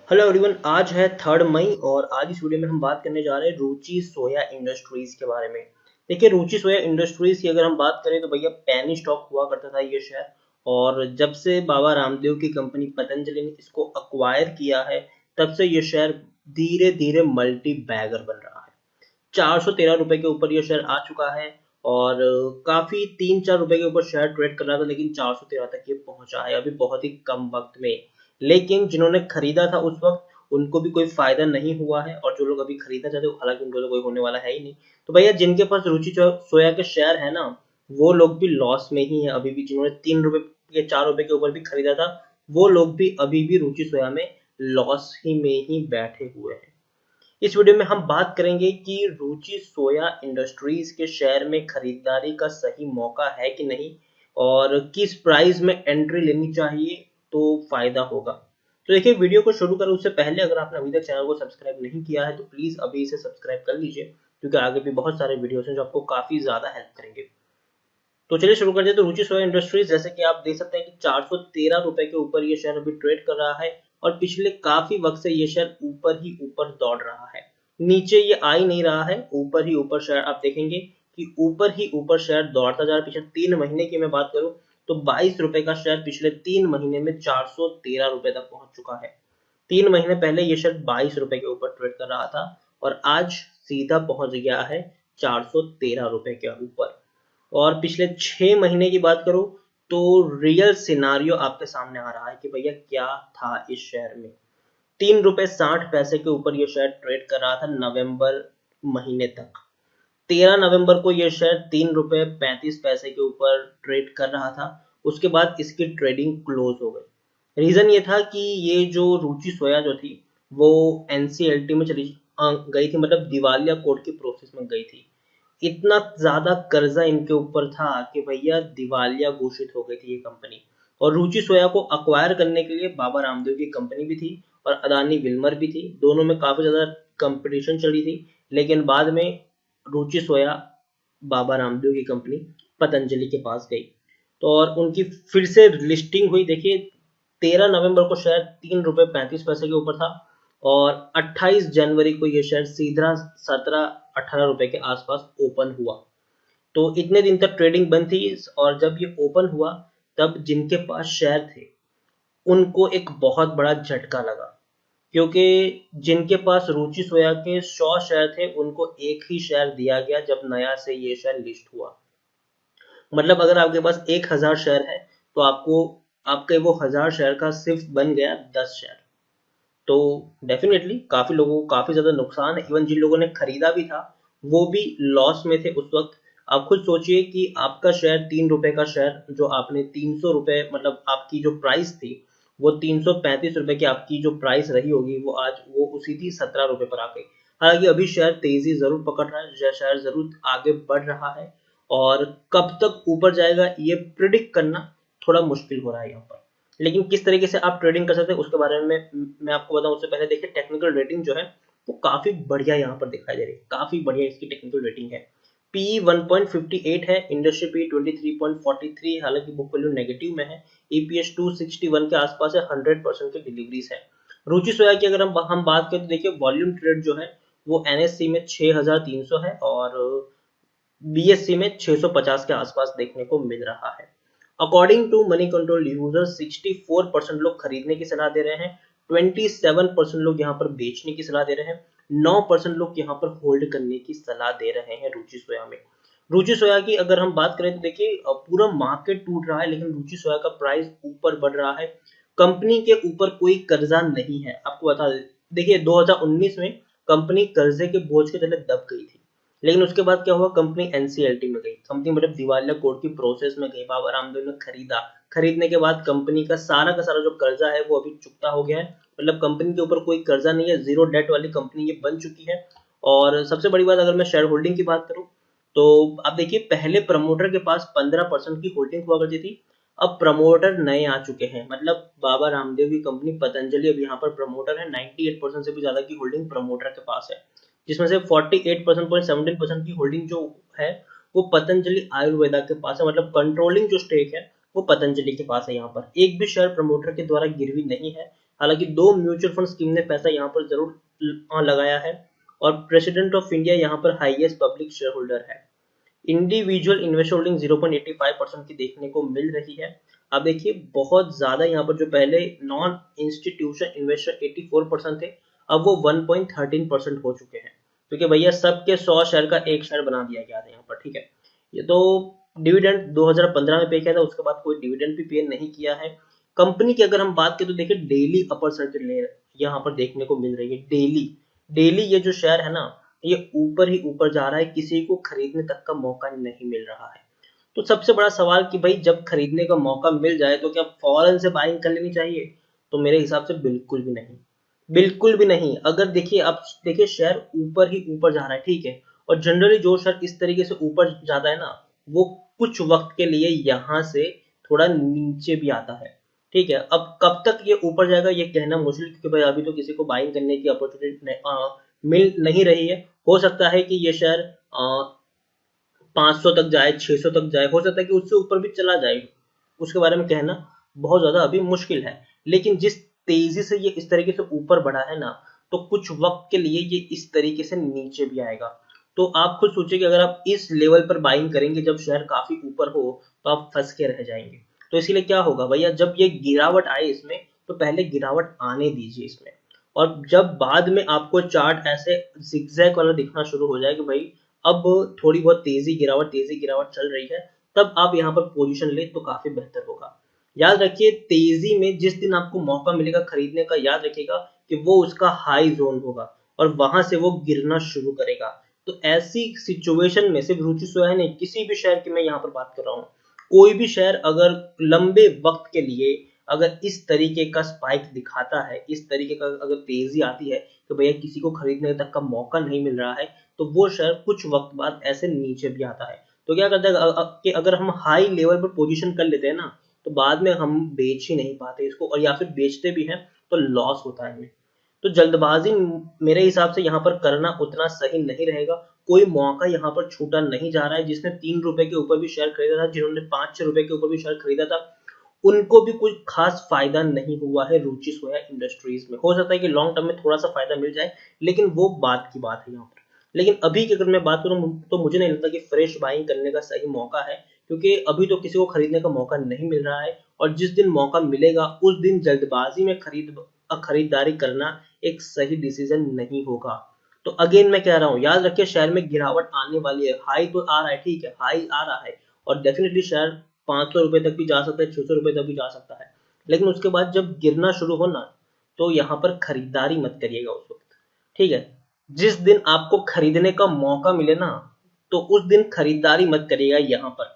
Hello everyone, आज है 3 मई और आज इस वीडियो में हम बात करने जा रहे हैं रुचि सोया इंडस्ट्रीज के बारे में। देखिए, रुचि सोया इंडस्ट्रीज की अगर हम बात करें तो भैया पेनी स्टॉक हुआ करता था ये शेयर। और जब से बाबा रामदेव की कंपनी पतंजलि ने इसको अक्वायर किया है, तब से ये शेयर धीरे धीरे मल्टी बैगर बन रहा है। 413 रुपए के ऊपर ये शेयर आ चुका है और काफी 3-4 रुपए के ऊपर शेयर ट्रेड कर रहा था, लेकिन 413 तक ये पहुंचा है अभी बहुत ही कम वक्त में। लेकिन जिन्होंने खरीदा था उस वक्त उनको भी कोई फायदा नहीं हुआ है, और जो लोग अभी खरीदना चाहते हैं हालांकि उनको तो कोई होने वाला है ही नहीं। तो भैया जिनके पास रुचि सोया के शेयर है ना, वो लोग भी लॉस में ही है अभी भी। जिन्होंने 3 रुपए के 4 रुपए के ऊपर भी खरीदा था, वो लोग भी अभी भी रुचि सोया में लॉस ही में ही बैठे हुए हैं। इस वीडियो में हम बात करेंगे कि रुचि सोया इंडस्ट्रीज के शेयर में खरीदारी का सही मौका है कि नहीं, और किस प्राइस में एंट्री लेनी चाहिए तो फायदा होगा। तो देखिए, वीडियो को शुरू करें उससे पहले अगर आपने अभी तक चैनल को सब्सक्राइब नहीं किया है तो प्लीज अभी इसे सब्सक्राइब कर लीजिए, क्योंकि आगे भी बहुत सारे वीडियोस हैं जो आपको काफी ज्यादा हेल्प करेंगे। तो चलिए शुरू करते हैं। तो रुचि सोया इंडस्ट्रीज, जैसे कि आप देख सकते हैं कि 413 रुपए के ऊपर ये शेयर अभी ट्रेड कर रहा है और पिछले काफी वक्त से ये शेयर ऊपर ही ऊपर दौड़ रहा है। नीचे ये आ ही नहीं रहा है, ऊपर ही ऊपर शेयर आप देखेंगे कि ऊपर ही ऊपर शेयर दौड़ता जा रहा है। पिछले 3 महीने की मैं बात करूं तो 22 रुपए का शेयर पिछले 3 महीने में 413 रुपए तक पहुंच चुका है। 3 महीने पहले ये शेयर 22 रुपए के ऊपर ट्रेड कर रहा था और आज सीधा पहुंच गया है 413 रुपए के ऊपर। और पिछले 6 महीने की बात करूं तो रियल सिनारियो आपके सामने आ रहा है कि भैया क्या था इस शेयर में। 3 रुपए 60 पैसे के ऊपर ये शेयर ट्रेड कर रहा था नवंबर महीने तक। 13 नवंबर को ये शेयर 3 रुपए 35 पैसे के ऊपर ट्रेड कर रहा था। उसके बाद इसकी ट्रेडिंग क्लोज हो गई। रीजन ये था कि ये जो रुचि सोया जो थी वो एनसीएलटी में चली गई थी, मतलब दिवालिया कोर्ट की प्रोसेस में गई थी। इतना ज्यादा कर्जा इनके ऊपर था कि भैया दिवालिया घोषित हो गई थी ये कंपनी। और रुचि सोया को अक्वायर करने के लिए बाबा रामदेव की कंपनी भी थी और अदानी विल्मर भी थी, दोनों में काफी ज्यादा कंपटीशन चली थी। लेकिन बाद में रुचि सोया बाबा रामदेव की कंपनी पतंजलि के पास गई, तो और उनकी फिर से लिस्टिंग हुई। देखिए, 13 नवंबर को शेयर 3 रुपए 35 पैसे के ऊपर था और 28 जनवरी को यह शेयर सीधा 17-18 रुपए के आसपास ओपन हुआ। तो इतने दिन तक ट्रेडिंग बंद थी और जब ये ओपन हुआ तब जिनके पास शेयर थे उनको एक बहुत बड़ा झटका लगा, क्योंकि जिनके पास रुचि सोया के 100 शेयर थे उनको एक ही शेयर दिया गया जब नया से ये शेयर लिस्ट हुआ। मतलब अगर आपके पास 1000 शेयर है तो आपको आपके वो 1000 शेयर का सिर्फ बन गया 10 शेयर। तो डेफिनेटली काफी लोगों को काफी ज्यादा नुकसान है। इवन जिन लोगों ने खरीदा भी था वो भी लॉस में थे उस वक्त। आप खुद सोचिए कि आपका शेयर 3 रुपए का शेयर जो आपने 300 रुपए, मतलब आपकी जो प्राइस थी वो 335 रुपए की आपकी जो प्राइस रही होगी, वो आज वो उसी थी 17 रुपए पर आ गई। हालांकि अभी शेयर तेजी जरूर पकड़ रहा है, शेयर जरूर आगे बढ़ रहा है, और कब तक ऊपर जाएगा ये प्रिडिक्ट करना थोड़ा मुश्किल हो रहा है यहाँ पर। लेकिन किस तरीके से आप ट्रेडिंग कर सकते हैं उसके बारे में मैं आपको बताऊं उससे पहले देखिए, टेक्निकल रेटिंग जो है वो काफी बढ़िया यहाँ पर दिखाई दे रही है। काफी बढ़िया इसकी टेक्निकल रेटिंग है। पी 1.58 है, इंडस्ट्री पी 23.43, हालांकि बुक वैल्यू नेगेटिव में है। ईपीएस 261 के आसपास है, 100% की डिलीवरीज है। रुचि सोया की अगर हम बात करें तो देखिए, वॉल्यूम ट्रेड जो है वो एनएससी में 6300 है और बीएससी में 650 के आसपास देखने को मिल रहा है। According to Moneycontrol user 64% लोग खरीदने की सलाह दे रहे हैं, 27% लोग यहाँ पर बेचने की सलाह दे रहे हैं, 9% लोग यहाँ पर होल्ड करने की सलाह दे रहे हैं रुचि सोया में। रुचि सोया की अगर हम बात करें तो देखिए, पूरा मार्केट टूट रहा है लेकिन रुचि सोया का प्राइस ऊपर बढ़ रहा है। कंपनी के ऊपर कोई कर्जा नहीं है, आपको बता दें। देखिए, 2019 में कंपनी कर्जे के बोझ के तले दब गई थी, लेकिन उसके बाद क्या हुआ, कंपनी एनसीएलटी में गई। कंपनी मतलब दिवालिया कोर्ट की प्रोसेस में गई। बाबा रामदेव ने खरीदा, खरीदने के बाद कंपनी का सारा जो कर्जा है वो अभी चुकता हो गया है। मतलब कंपनी के ऊपर कोई कर्जा नहीं है, जीरो डेट वाली कंपनी ये बन चुकी है। और सबसे बड़ी बात, अगर मैं शेयर होल्डिंग की बात करूं तो आप देखिए, पहले प्रमोटर के पास 15% की होल्डिंग हुआ करती थी, अब प्रमोटर नए आ चुके हैं। मतलब बाबा रामदेव की कंपनी पतंजलि अब यहाँ पर प्रमोटर है, 98% से भी ज्यादा की होल्डिंग प्रमोटर के पास है, जिसमें से 48% की होल्डिंग जो है वो पतंजलि आयुर्वेदा के पास है। मतलब कंट्रोलिंग जो स्टेक है वो पतंजलि के पास है। यहाँ पर एक भी शेयर प्रमोटर के द्वारा गिरवी नहीं है, हालांकि 2 म्यूचुअल फंड स्कीम ने पैसा यहाँ पर जरूर लगाया है और प्रेसिडेंट ऑफ इंडिया यहाँ पर हाईएस्ट पब्लिक शेयर होल्डर है। इंडिविजुअल इन्वेस्टर होल्डिंग 0.85% की देखने को मिल रही है। अब देखिए बहुत ज्यादा यहाँ पर जो पहले नॉन इंस्टीट्यूशन इन्वेस्टर 84% थे, अब वो 1.13% हो चुके हैं, क्योंकि भैया सबके 100 शेयर का एक शेयर बना दिया गया था यहाँ पर। ठीक है, ये तो डिविडेंड 2015 में पे किया था, उसके बाद कोई डिविडेंड भी पे नहीं किया है। कंपनी की अगर हम बात करें तो देखिए डेली अपर सर्कुलर यहाँ पर देखने को मिल रही है। डेली डेली ये जो शेयर है ना, ये ऊपर ही ऊपर जा रहा है, किसी को खरीदने तक का मौका नहीं मिल रहा है। तो सबसे बड़ा सवाल कि भाई जब खरीदने का मौका मिल जाए तो क्या फौरन से बाइंग कर लेनी चाहिए? तो मेरे हिसाब से बिल्कुल भी नहीं, बिल्कुल भी नहीं। अगर देखिए आप देखिए शेयर ऊपर ही ऊपर जा रहा है, ठीक है, और जनरली जो शेयर इस तरीके से ऊपर जाता है ना, वो कुछ वक्त के लिए यहाँ से थोड़ा नीचे भी आता है। ठीक है, अब कब तक ये ऊपर जाएगा ये कहना मुश्किल, क्योंकि भाई अभी तो किसी को बाइंग करने की अपॉर्चुनिटी मिल नहीं रही है। हो सकता है कि ये शेयर 500 तक जाए, 600 तक जाए, हो सकता है कि उससे ऊपर भी चला जाए, उसके बारे में कहना बहुत ज्यादा अभी मुश्किल है। लेकिन जिस तेजी से ये इस तरीके से ऊपर बढ़ा है ना, तो कुछ वक्त के लिए ये इस तरीके से नीचे भी आएगा। तो आप खुद सोचिए कि अगर आप इस लेवल पर बाइंग करेंगे जब शेयर काफी ऊपर हो, तो आप फंस के रह जाएंगे। तो इसीलिए क्या होगा भैया, जब ये गिरावट आए इसमें, तो पहले गिरावट आने दीजिए इसमें, और जब बाद में आपको चार्ट ऐसे जिगजैग वाला दिखना शुरू हो जाए कि भाई अब थोड़ी बहुत तेजी गिरावट चल रही है, तब आप यहाँ पर पोजीशन ले तो काफी बेहतर होगा। याद रखिए तेजी में जिस दिन आपको मौका मिलेगा खरीदने का, याद रखिएगा कि वो उसका हाई जोन होगा और वहां से वो गिरना शुरू करेगा। तो ऐसी सिचुएशन में सिर्फ रुचि सोया नहीं, किसी भी शेयर की मैं यहाँ पर बात कर रहा हूँ, कोई भी शेयर अगर लंबे वक्त के लिए अगर इस तरीके का स्पाइक दिखाता है, इस तरीके का अगर तेजी आती है कि भैया किसी को खरीदने तक का मौका नहीं मिल रहा है, तो वो शेयर कुछ वक्त बाद ऐसे नीचे भी आता है। तो क्या करता है कि अगर हम हाई लेवल पर पोजीशन कर लेते हैं ना, तो बाद में हम बेच ही नहीं पाते इसको, और या फिर बेचते भी हैं तो लॉस होता है हमें। तो जल्दबाजी मेरे हिसाब से यहाँ पर करना उतना सही नहीं रहेगा। कोई मौका यहाँ पर छूटा नहीं जा रहा है। जिसने 3 रुपए के ऊपर भी शेयर खरीदा था, जिन्होंने 5-6 रुपए के ऊपर भी शेयर खरीदा था, उनको भी कोई खास फायदा नहीं हुआ है रुचि सोया इंडस्ट्रीज में। हो सकता है कि लॉन्ग टर्म में थोड़ा सा फायदा मिल जाए, लेकिन वो बात की बात है यहाँ पर। लेकिन अभी की अगर मैं बात करूँ तो मुझे नहीं लगता कि फ्रेश बाइंग करने का सही मौका है, क्योंकि अभी तो किसी को खरीदने का मौका नहीं मिल रहा है, और जिस दिन मौका मिलेगा उस दिन जल्दबाजी में खरीदारी करना एक सही डिसीजन नहीं होगा। तो अगेन मैं कह रहा हूँ, याद रखिए शेयर में गिरावट आने वाली है। हाई तो आ रहा है, ठीक है, हाई आ रहा है, और डेफिनेटली शेयर 500 रुपए तक भी जा सकता है, 600 रुपए तक भी जा सकता है। लेकिन उसके बाद जब गिरना शुरू हो ना, तो यहाँ पर खरीदारी मत करिएगा उस वक्त। ठीक है, जिस दिन आपको खरीदने का मौका मिले ना, तो उस दिन खरीदारी मत करिएगा यहाँ पर।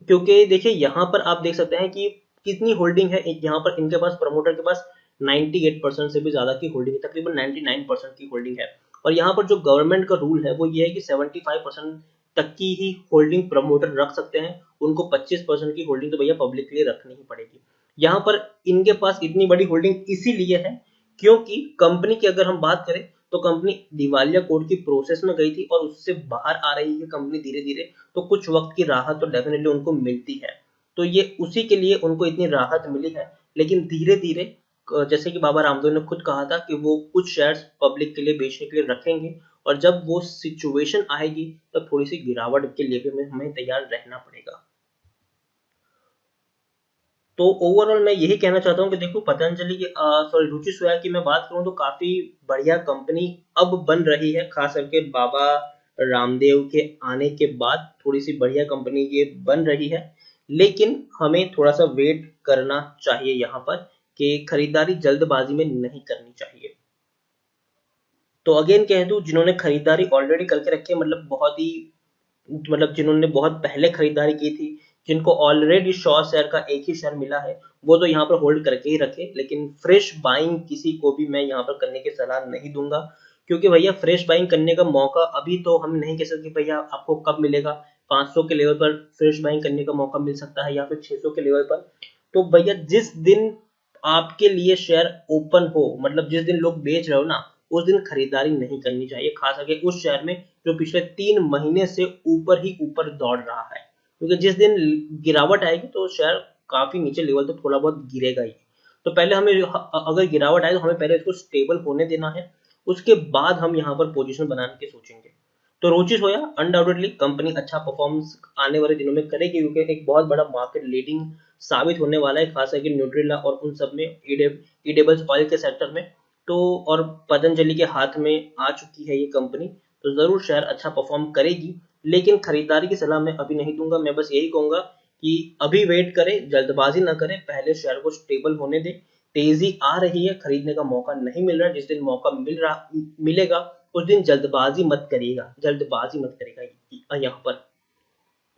क्योंकि देखिए यहाँ पर आप देख सकते हैं कि कितनी होल्डिंग है यहाँ पर, इनके पास प्रमोटर के पास 98% से भी ज्यादा की होल्डिंग है, तकरीबन 99% की होल्डिंग है। और यहाँ पर जो गवर्नमेंट का रूल है वो ये है कि 75% तक की ही होल्डिंग प्रमोटर रख सकते हैं, उनको 25% की होल्डिंग तो भैया पब्लिक के लिए रखनी ही पड़ेगी। यहाँ पर इनके पास इतनी बड़ी होल्डिंग इसीलिए है क्योंकि कंपनी की अगर हम बात करें तो कंपनी दिवालिया कोड की प्रोसेस में गई थी और उससे बाहर आ रही है कंपनी धीरे धीरे, तो कुछ वक्त की राहत तो डेफिनेटली उनको मिलती है। तो ये उसी के लिए उनको इतनी राहत मिली है। लेकिन धीरे धीरे जैसे कि बाबा रामदेव ने खुद कहा था कि वो कुछ शेयर्स पब्लिक के लिए बेचने के लिए रखेंगे, और जब वो सिचुएशन आएगी तब थोड़ी सी गिरावट के लिए भी हमें तैयार रहना पड़ेगा। तो ओवरऑल मैं यही कहना चाहता हूँ कि देखो पतंजलि की सॉरी रुचि सोया की मैं बात करूँ तो काफी बढ़िया कंपनी अब बन रही है, खास करके बाबा रामदेव के आने के बाद थोड़ी सी बढ़िया कंपनी ये बन रही है। लेकिन हमें थोड़ा सा वेट करना चाहिए यहाँ पर, कि खरीदारी जल्दबाजी में नहीं करनी चाहिए। तो अगेन कह दूं, जिन्होंने खरीदारी ऑलरेडी करके रखी है, मतलब बहुत ही मतलब जिन्होंने बहुत पहले खरीदारी की थी, जिनको ऑलरेडी 100 शेयर का एक ही शेयर मिला है, वो तो यहाँ पर होल्ड करके ही रखे। लेकिन फ्रेश बाइंग किसी को भी मैं यहाँ पर करने की सलाह नहीं दूंगा, क्योंकि भैया फ्रेश बाइंग करने का मौका अभी तो हम नहीं कह सकते भैया आपको कब मिलेगा। 500 के लेवल पर फ्रेश बाइंग करने का मौका मिल सकता है, या फिर 600 के लेवल पर। तो भैया जिस दिन आपके लिए शेयर ओपन हो, मतलब जिस दिन लोग बेच रहे हो ना, उस दिन खरीदारी नहीं करनी चाहिए, खास करके उस शेयर में जो पिछले 3 महीने से ऊपर ही ऊपर दौड़ रहा है। क्योंकि जिस दिन गिरावट आएगी तो शेयर काफी नीचे लेवल तो थोड़ा बहुत गिरेगा ही। तो पहले हमें अगर गिरावट आए तो हमें पहले इसको स्टेबल होने देना है, उसके बाद हम यहाँ पर पोजीशन बनाने के सोचेंगे। तो रुचि सोया अनडाउटेडली कंपनी अच्छा परफॉर्मेंस आने वाले दिनों में करेगी, क्योंकि एक बहुत बड़ा मार्केट लीडिंग साबित होने वाला है, खास करके न्यूट्रिला और उन सब में ईडेबल्स ऑयल के सेक्टर में। तो और पतंजलि के हाथ में आ चुकी है ये कंपनी, तो जरूर शेयर अच्छा परफॉर्म करेगी। लेकिन खरीदारी की सलाह मैं अभी नहीं दूंगा, मैं बस यही कहूंगा कि अभी वेट करें, जल्दबाजी ना करें, पहले शेयर को स्टेबल होने दें। तेजी आ रही है, खरीदने का मौका नहीं मिल रहा, जिस दिन मौका मिलेगा उस दिन जल्दबाजी मत करिएगा, जल्दबाजी मत करिएगा यहाँ पर।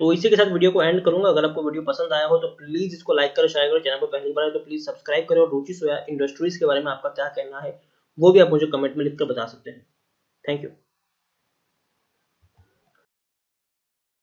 तो इसी के साथ वीडियो को एंड करूंगा। अगर आपको वीडियो पसंद आया हो तो प्लीज इसको लाइक करो, शेयर करो, चैनल पर पहली बार है तो प्लीज सब्सक्राइब करो। और रुचि सोया इंडस्ट्रीज के बारे में आपका क्या कहना है वो भी आप मुझे कमेंट में लिखकर बता सकते हैं। Thank you.